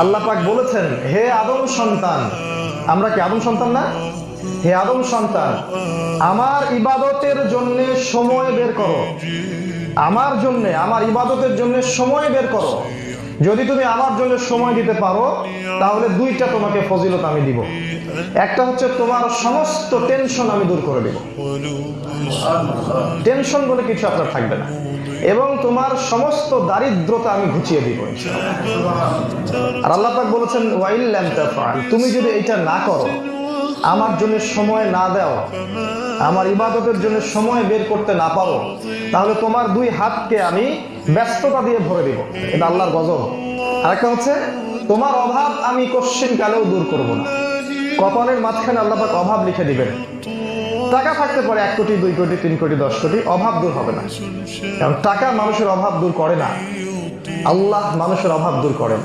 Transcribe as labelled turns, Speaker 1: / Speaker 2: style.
Speaker 1: আল্লাহ পাক বলেছেন, হে আদম সন্তান, আমরা কি আদম সন্তান না? হে আদম সন্তান, আমার ইবাদতের জন্য সময় বের করো। আমার জন্য, আমার ইবাদতের জন্য সময় বের করো। যদি তুমি আমার জন্য সময় দিতে পারো তাহলে দুইটা তোমাকে ফজিলত আমি দিব। একটা হচ্ছে তোমার সমস্ত টেনশন আমি দূর করে দিব, টেনশন বলে কিছু আপনার থাকবে না, এবং তোমার সমস্ত দারিদ্রতা আমি ঘুচিয়ে দিব। আর আল্লাহ পাক বলেছেন, ওয়াইল লাম তাফআল, তুমি যদি এটা না করো, আমার জন্য সময় না দাও, আমার ইবাদতের জন্য সময় বের করতে না পারো, তাহলে তোমার দুই হাতকে আমি ব্যস্ততা দিয়ে ভরে দিব। এটা আল্লাহর গজব। আরেকটা হচ্ছে, তোমার অভাব আমি কোশ্চিন কালেও দূর করব না। কপালের মাঝখানে আল্লাহ পাক অভাব লিখে দিবেন। টাকা থাকতে পারে 1 কোটি, 2 কোটি, 3 কোটি, 10 কোটি, অভাব দূর হবে না। কারণ টাকা মানুষের অভাব দূর করে না, আল্লাহ মানুষের অভাব দূর করেন।